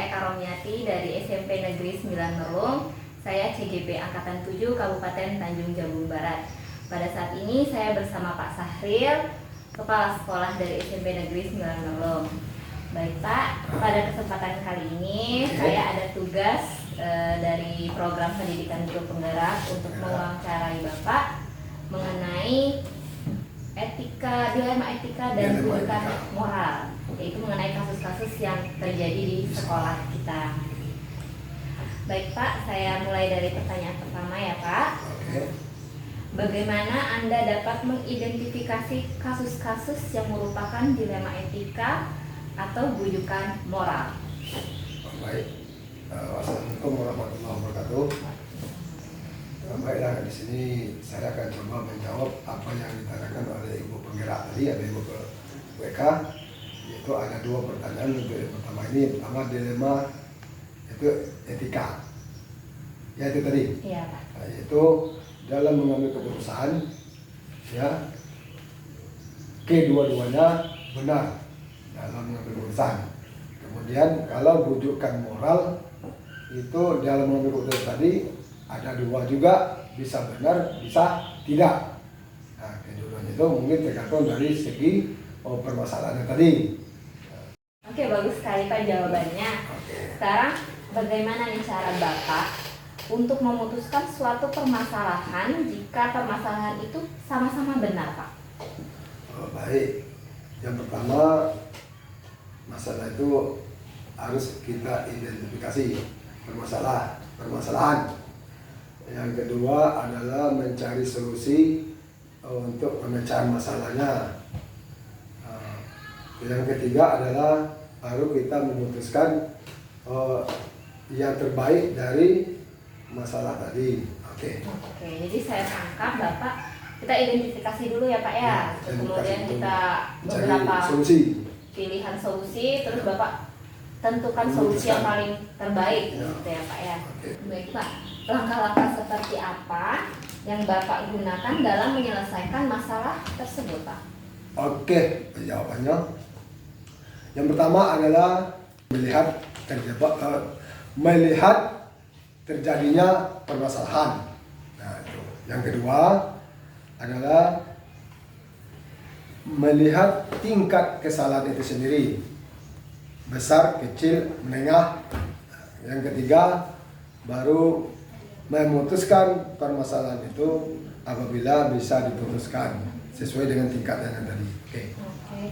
Eka Romiati dari SMP Negeri 9 Nerung. Saya CGP Angkatan 7 Kabupaten Tanjung Jabung Barat. Pada saat ini saya bersama Pak Sahril, Kepala Sekolah dari SMP Negeri 9 Nerung. Baik Pak, pada kesempatan kali ini saya ada tugas dari program pendidikan guru penggerak untuk mewawancarai Bapak mengenai dilema etika dan rujukan moral, yaitu mengenai kasus-kasus yang terjadi di sekolah kita. Baik Pak, saya mulai dari pertanyaan pertama ya Pak. Bagaimana Anda dapat mengidentifikasi kasus-kasus yang merupakan dilema etika atau rujukan moral? Baik, wassalamualaikum warahmatullahi wabarakatuh. Baiklah, di sini saya akan coba menjawab apa yang ditanyakan oleh Ibu penggerak tadi, ada Ibu WK, yaitu ada dua pertanyaan untuk yang pertama ini. Pertama, dilema itu etika, ya itu tadi. Iya Pak. Nah, yaitu dalam mengambil keputusan, ya kedua-duanya benar dalam mengambil keputusan. Kemudian kalau rujukan moral itu dalam mengambil keputusan tadi ada dua juga, bisa benar, bisa tidak. Nah, keduanya itu mungkin tergantung dari segi permasalahannya tadi. Oke, bagus sekali Pak jawabannya. Sekarang bagaimana nih cara Bapak untuk memutuskan suatu permasalahan jika permasalahan itu sama-sama benar Pak? Baik, yang pertama masalah itu harus kita identifikasi permasalahan. Yang kedua adalah mencari solusi untuk pemecahan masalahnya. Yang ketiga adalah baru kita memutuskan yang terbaik dari masalah tadi. Oke, jadi saya tangkap Bapak, kita identifikasi dulu ya Pak ya. Kemudian kita beberapa pilihan solusi, terus Bapak tentukan solusi yang paling terbaik gitu ya Pak ya. Baik Pak, langkah-langkah seperti apa yang Bapak gunakan dalam menyelesaikan masalah tersebut Pak? Oke, jawabannya yang pertama adalah melihat terjadinya permasalahan. Nah, itu. Yang kedua adalah melihat tingkat kesalahan itu sendiri, besar, kecil, menengah. Yang ketiga baru memutuskan permasalahan itu apabila bisa diputuskan sesuai dengan tingkatnya tadi. Oke,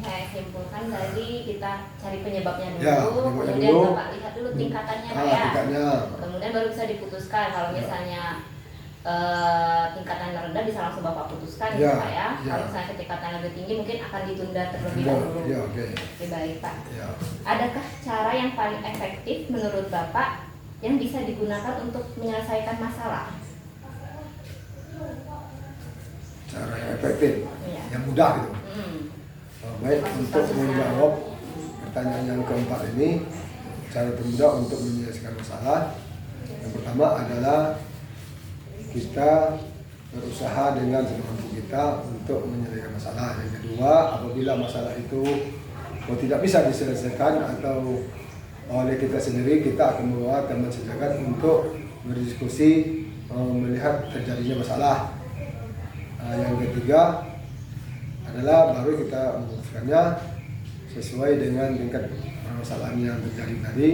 saya simpulkan tadi kita cari penyebabnya dulu, ya, kemudian Bapak lihat dulu tingkatannya Pak ya. Kemudian baru bisa diputuskan. Kalau misalnya tingkatan rendah bisa langsung Bapak putuskan gitu Pak ya. Kalau misalnya tingkatan lebih tinggi mungkin akan ditunda terlebih dahulu. Oke, baik Pak. Adakah cara yang paling efektif menurut Bapak yang bisa digunakan untuk menyelesaikan masalah? Cara yang efektif, yang mudah gitu. Baik, untuk menjawab pertanyaan yang keempat ini, cara termudah untuk menyelesaikan masalah, yang pertama adalah kita berusaha dengan semampu kita untuk menyelesaikan masalah. Yang kedua, apabila masalah itu tidak bisa diselesaikan atau oleh kita sendiri, kita akan membawa teman sejagat untuk berdiskusi melihat terjadinya masalah. Yang ketiga adalah baru kita memutuskannya sesuai dengan tingkat permasalahan yang terjadi tadi.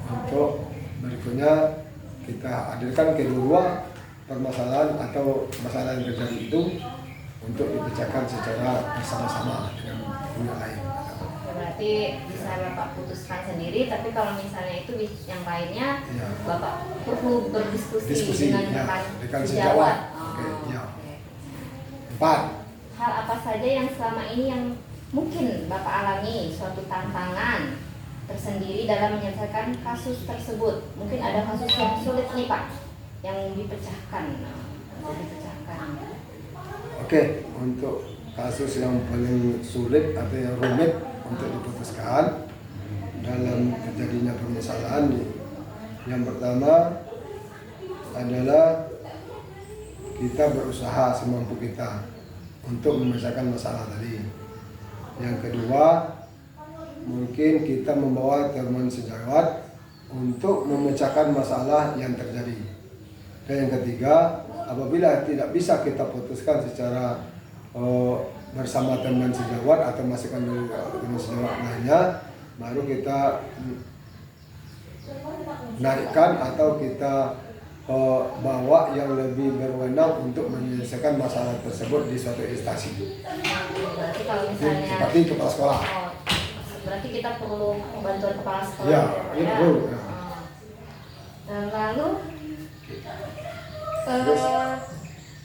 Untuk berikutnya kita hadirkan kedua permasalahan atau masalah yang terjadi itu untuk dipecahkan secara bersama-sama dengan pihak lain. Berarti bisa Bapak putuskan sendiri, tapi kalau misalnya itu yang lainnya Bapak perlu berdiskusi dengan rekan sejawat. Empat. Hal apa saja yang selama ini yang mungkin Bapak alami suatu tantangan tersendiri dalam menyelesaikan kasus tersebut? Mungkin ada kasus yang sulit nih Pak, yang dipecahkan. Oke, untuk kasus yang paling sulit atau yang rumit untuk diputuskan dalam terjadinya permasalahan, yang pertama adalah kita berusaha semampu kita untuk menyelesaikan masalah tadi. Yang kedua mungkin kita membawa teman sejawat untuk memecahkan masalah yang terjadi. Dan yang ketiga, apabila tidak bisa kita putuskan secara bersama teman sejawat atau masukkan dari teman sejawat lainnya, baru kita naikkan atau kita bawa yang lebih berwenang untuk menyelesaikan masalah tersebut di suatu instansi. Berarti kalau misalnya Seperti kepala sekolah. Berarti kita perlu bantuan kepala sekolah. Ya, iya betul. Ya. Dan lalu Terus,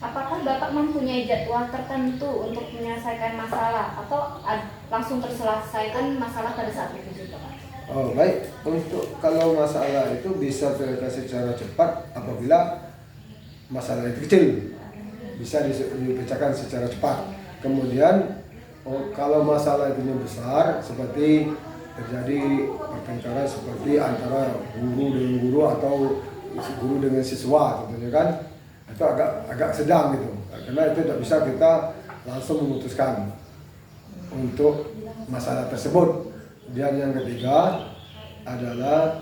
apakah Bapak mempunyai jadwal tertentu untuk menyelesaikan masalah atau langsung terselesaikan masalah pada saat itu juga, Pak? oh baik, untuk kalau masalah itu bisa selesai secara cepat apabila masalah itu kecil, bisa dipecahkan secara cepat. Kemudian kalau masalah itu besar, seperti terjadi pertengkaran seperti antara guru dengan guru atau guru dengan siswa, tentunya kan itu agak sedang gitu, karena itu tidak bisa kita langsung memutuskan untuk masalah tersebut. Dan yang ketiga adalah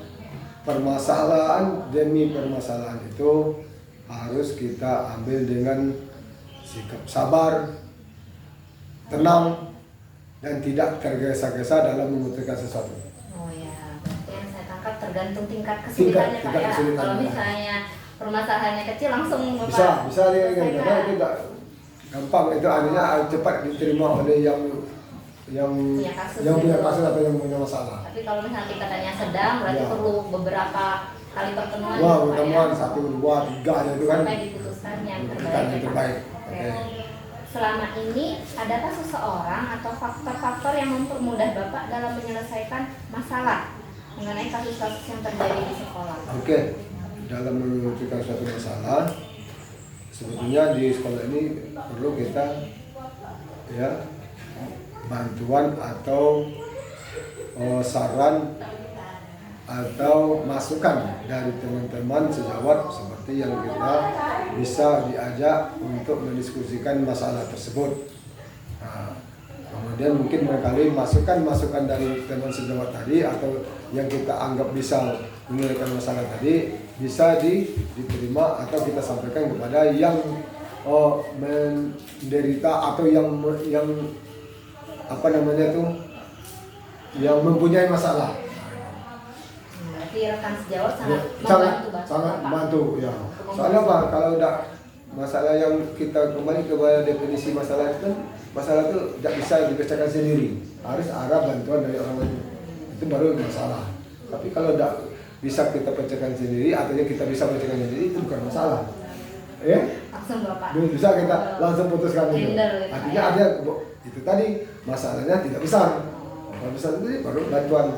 permasalahan demi permasalahan itu harus kita ambil dengan sikap sabar, tenang, dan tidak tergesa-gesa dalam memutuskan sesuatu. Oh ya, berarti yang saya tangkap tergantung tingkat kesulitannya, Pak, ya. Kalau misalnya permasalahannya kecil langsung Bapak bisa dia karena itu tidak gampang, itu artinya cepat diterima oleh yang punya kasus atau yang punya masalah. Tapi kalau misalnya tingkatannya sedang, berarti Ya. perlu beberapa kali pertemuan. Wah, Pak, pertemuan ya. 1, 2, 3 itu kan Sampai diputuskan yang bukan yang terbaik. Oke. Selama ini, adakah seseorang atau faktor-faktor yang mempermudah Bapak dalam menyelesaikan masalah mengenai kasus-kasus yang terjadi di sekolah? Oke, dalam menyelesaikan suatu masalah, sebetulnya di sekolah ini perlu kita ya bantuan atau saran atau masukan dari teman-teman sejawat seperti yang kita bisa diajak untuk mendiskusikan masalah tersebut. Nah, kemudian mungkin barangkali masukan dari teman sejawat tadi atau yang kita anggap bisa menyelesaikan masalah tadi bisa diterima atau kita sampaikan kepada yang menderita atau yang yang mempunyai masalah. Berarti rekan sejawat sangat sangat membantu ya. Soalnya apa? Kalau tidak masalah yang kita kembali kepada definisi masalah itu kan, masalah itu tidak bisa dipecahkan sendiri, harus ada bantuan dari orang lain, itu baru masalah. Tapi kalau tidak bisa kita pecahkan sendiri atau kita bisa pecahkan sendiri, itu bukan masalah. Langsung Bapak Bisa kita langsung putuskan itu. Artinya ada itu tadi masalahnya tidak besar. Kalau besar itu baru bantuan.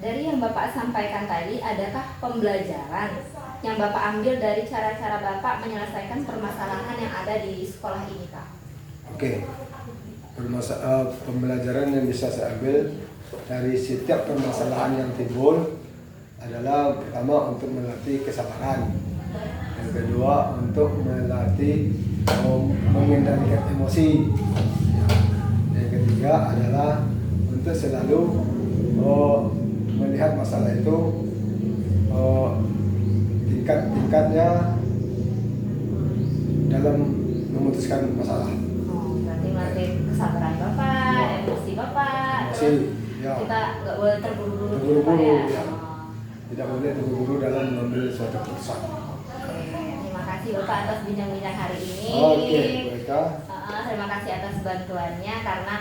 Dari yang Bapak sampaikan tadi, adakah pembelajaran yang Bapak ambil dari cara-cara Bapak menyelesaikan permasalahan yang ada di sekolah ini, Kak? Oke. Pembelajaran yang bisa saya ambil dari setiap permasalahan yang timbul adalah pertama untuk melatih kesabaran, yang kedua untuk melatih mengendalikan emosi, yang ketiga adalah untuk selalu melihat masalah itu tingkat-tingkatnya dalam memutuskan masalah. Berarti melatih kesabaran Bapak, emosi Bapak, Ya. Kita nggak boleh terburu-buru, Ya. Tidak boleh terburu-buru dalam mengambil suatu keputusan. Terima kasih Bapak atas bincang-bincang hari ini. Oke, baiklah. Terima kasih atas bantuannya karena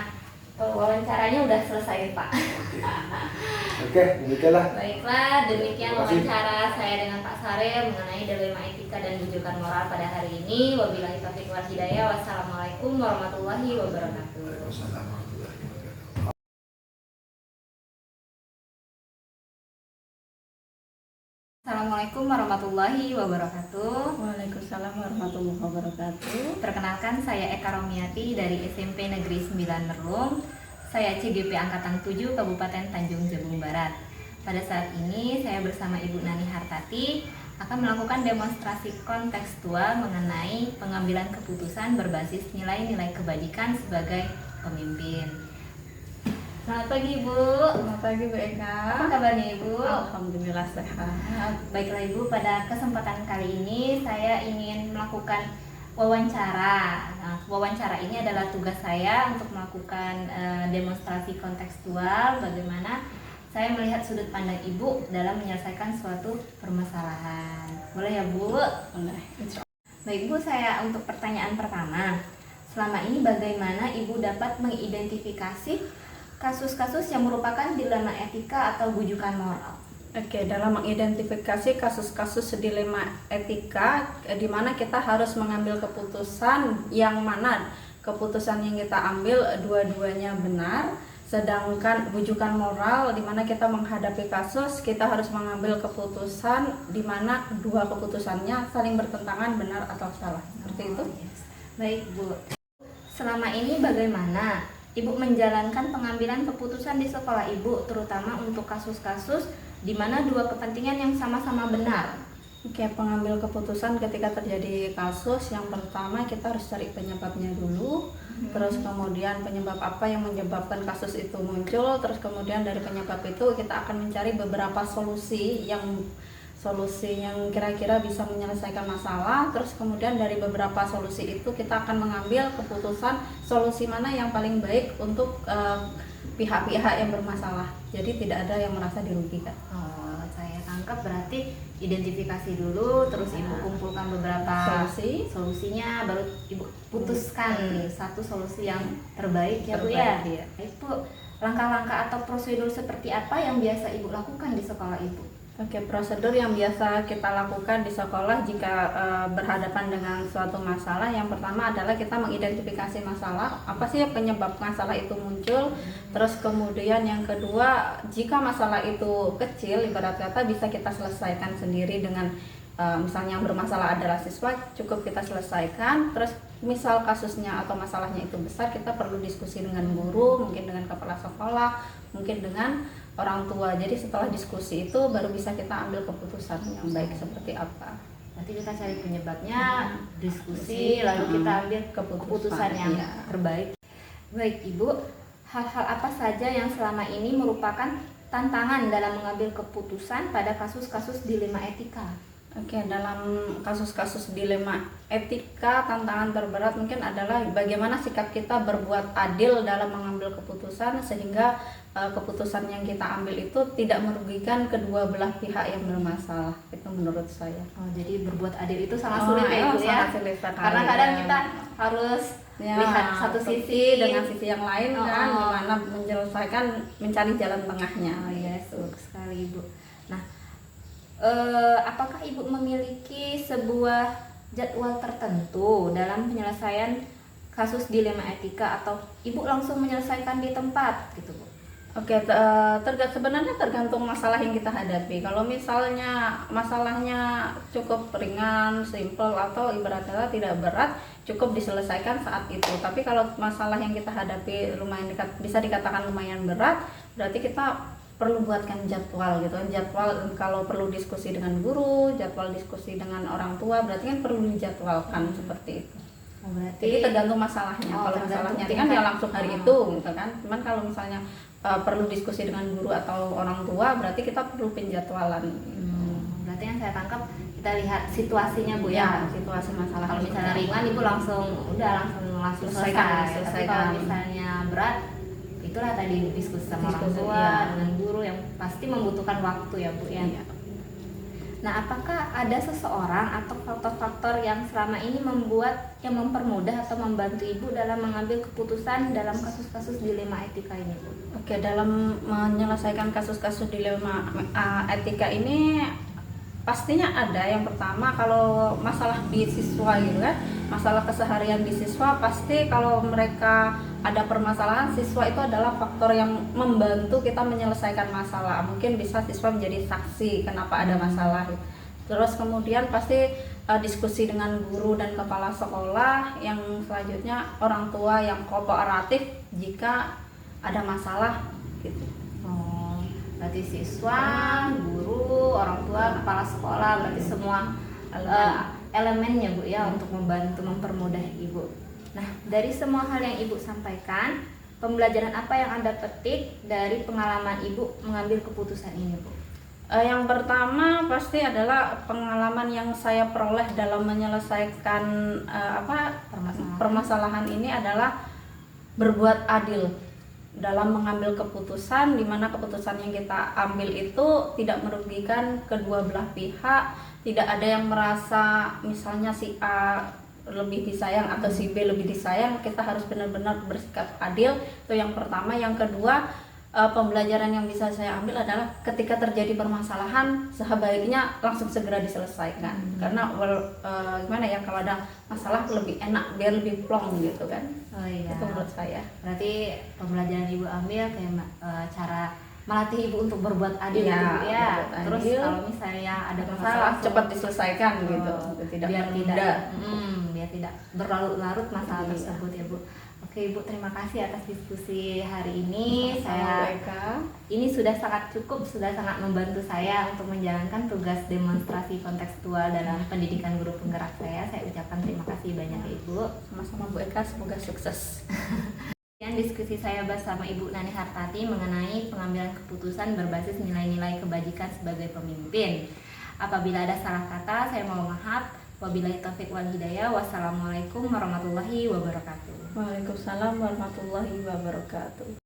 wawancaranya udah selesai, Pak. Oke, demikianlah. Baiklah, demikian wawancara saya dengan Pak Saril mengenai dilema etika dan rujukan moral pada hari ini. Wabillahi taufiq wal hidayah. Wassalamualaikum warahmatullahi wabarakatuh. Assalamualaikum warahmatullahi wabarakatuh. Waalaikumsalam warahmatullahi wabarakatuh. Perkenalkan, saya Eka Romiati dari SMP Negeri 9 Merlung. Saya CGP Angkatan 7 Kabupaten Tanjung Jabung Barat. Pada saat ini saya bersama Ibu Nani Hartati akan melakukan demonstrasi kontekstual mengenai pengambilan keputusan berbasis nilai-nilai kebajikan sebagai pemimpin. Selamat pagi Ibu. Selamat pagi Bu Eka. Apa kabarnya Ibu? Alhamdulillah sehat. Baiklah Ibu, pada kesempatan kali ini saya ingin melakukan wawancara. Nah, wawancara ini adalah tugas saya untuk melakukan demonstrasi kontekstual bagaimana saya melihat sudut pandang Ibu dalam menyelesaikan suatu permasalahan. Boleh ya Bu? Boleh. Baik Bu, saya untuk pertanyaan pertama. Selama ini bagaimana Ibu dapat mengidentifikasi kasus-kasus yang merupakan dilema etika atau bujukan moral? Oke, dalam mengidentifikasi kasus-kasus dilema etika di mana kita harus mengambil keputusan yang mana keputusan yang kita ambil dua-duanya benar, sedangkan bujukan moral di mana kita menghadapi kasus kita harus mengambil keputusan di mana dua keputusannya saling bertentangan benar atau salah. Seperti itu. Baik Bu. Selama ini bagaimana Ibu menjalankan pengambilan keputusan di sekolah Ibu, terutama untuk kasus-kasus di mana dua kepentingan yang sama-sama benar? Oke, pengambil keputusan ketika terjadi kasus, yang pertama kita harus cari penyebabnya dulu, terus kemudian penyebab apa yang menyebabkan kasus itu muncul, terus kemudian dari penyebab itu kita akan mencari beberapa solusi yang kira-kira bisa menyelesaikan masalah. Terus kemudian dari beberapa solusi itu kita akan mengambil keputusan solusi mana yang paling baik untuk pihak-pihak yang bermasalah, jadi tidak ada yang merasa dirugikan. Oh, saya tangkap berarti identifikasi dulu, terus Ibu kumpulkan beberapa solusinya, baru Ibu putuskan satu solusi yang terbaik ya Bu ya. Baik Bu, langkah-langkah atau prosedur seperti apa yang biasa Ibu lakukan di sekolah Ibu? Oke, prosedur yang biasa kita lakukan di sekolah jika berhadapan dengan suatu masalah, yang pertama adalah kita mengidentifikasi masalah, apa sih penyebab masalah itu muncul. Terus kemudian yang kedua, jika masalah itu kecil, ibarat kata bisa kita selesaikan sendiri dengan misalnya yang bermasalah adalah siswa, cukup kita selesaikan. Terus misal kasusnya atau masalahnya itu besar, kita perlu diskusi dengan guru, mungkin dengan kepala sekolah, mungkin dengan orang tua. Jadi setelah diskusi itu baru bisa kita ambil keputusan yang baik seperti apa. Nanti kita cari penyebabnya, diskusi, lalu kita ambil keputusan yang terbaik. Baik Ibu, hal-hal apa saja yang selama ini merupakan tantangan dalam mengambil keputusan pada kasus-kasus dilema etika? Oke, dalam kasus-kasus dilema etika, tantangan terberat mungkin adalah bagaimana sikap kita berbuat adil dalam mengambil keputusan sehingga keputusan yang kita ambil itu tidak merugikan kedua belah pihak yang bermasalah. Itu menurut saya. Oh, jadi berbuat adil itu sangat sulit ya Ibu ya? Sulit karena kadang kita harus lihat satu sisi dengan sisi yang lain kan, gimana menyelesaikan, mencari jalan tengahnya. Oh iya, bagus sekali Ibu. Nah, apakah Ibu memiliki sebuah jadwal tertentu dalam penyelesaian kasus dilema etika atau Ibu langsung menyelesaikan di tempat gitu Bu? Oke, sebenarnya tergantung masalah yang kita hadapi. Kalau misalnya masalahnya cukup ringan, simple, atau ibaratnya tidak berat, cukup diselesaikan saat itu. Tapi kalau masalah yang kita hadapi bisa dikatakan lumayan berat, berarti kita perlu buatkan jadwal gitu. Jadwal kalau perlu diskusi dengan guru, jadwal diskusi dengan orang tua, berarti kan perlu dijadwalkan seperti itu. Jadi tergantung masalahnya. Kalau masalahnya kan ya langsung hari itu gitu kan. Cuman kalau misalnya perlu diskusi dengan guru atau orang tua, berarti kita perlu penjadwalan. Berarti yang saya tangkap kita lihat situasinya Bu ya, situasi masalah. Kalau misalnya ringan Ibu langsung selesai. Tapi kalau misalnya berat, itulah tadi diskusi sama orang tua dengan guru yang pasti membutuhkan waktu ya Bu ya. Nah, apakah ada seseorang atau faktor-faktor yang selama ini mempermudah atau membantu Ibu dalam mengambil keputusan dalam kasus-kasus dilema etika ini Bu? Oke, dalam menyelesaikan kasus-kasus dilema etika ini pastinya ada. Yang pertama, kalau masalah di siswa gitu kan, masalah keseharian di siswa, pasti kalau mereka ada permasalahan, siswa itu adalah faktor yang membantu kita menyelesaikan masalah. Mungkin bisa siswa menjadi saksi kenapa ada masalah. Terus kemudian pasti diskusi dengan guru dan kepala sekolah. Yang selanjutnya orang tua yang kooperatif jika ada masalah gitu. Oh, berarti siswa, guru, orang tua, kepala sekolah, berarti semua elemennya Bu ya untuk membantu mempermudah Ibu. Nah, dari semua hal yang Ibu sampaikan, pembelajaran apa yang Anda petik dari pengalaman Ibu mengambil keputusan ini, Bu? Yang pertama pasti adalah pengalaman yang saya peroleh dalam menyelesaikan permasalahan ini adalah berbuat adil dalam mengambil keputusan, di mana keputusan yang kita ambil itu tidak merugikan kedua belah pihak, tidak ada yang merasa misalnya si A lebih disayang atau si B lebih disayang. Kita harus benar-benar bersikap adil, itu yang pertama. Yang kedua, pembelajaran yang bisa saya ambil adalah ketika terjadi permasalahan sebaiknya langsung segera diselesaikan, karena gimana ya, kalau ada masalah lebih enak biar lebih plong gitu kan. Oh iya. Itu menurut saya. Berarti pembelajaran Ibu ambil kayak cara melatih Ibu untuk berbuat adil Iya, gitu ya. berbuat Terus adil. kalau misalnya ada masalah Masalah cepat diselesaikan gitu, tidak biar menunda. biar tidak berlarut-larut masalah Iya. tersebut ya, Bu. Oke, Ibu, terima kasih atas diskusi hari ini. Ini sudah sangat cukup, sudah sangat membantu saya untuk menjalankan tugas demonstrasi kontekstual dalam pendidikan guru penggerak saya. Saya ucapkan terima kasih banyak ya, Ibu. Sama-sama Bu Eka, semoga sukses. Sekian diskusi saya bersama Ibu Nani Hartati mengenai pengambilan keputusan berbasis nilai-nilai kebajikan sebagai pemimpin. Apabila ada salah kata, saya mohon maaf. Wabillahi taufiq wal hidayah. Wassalamualaikum warahmatullahi wabarakatuh. Waalaikumsalam warahmatullahi wabarakatuh.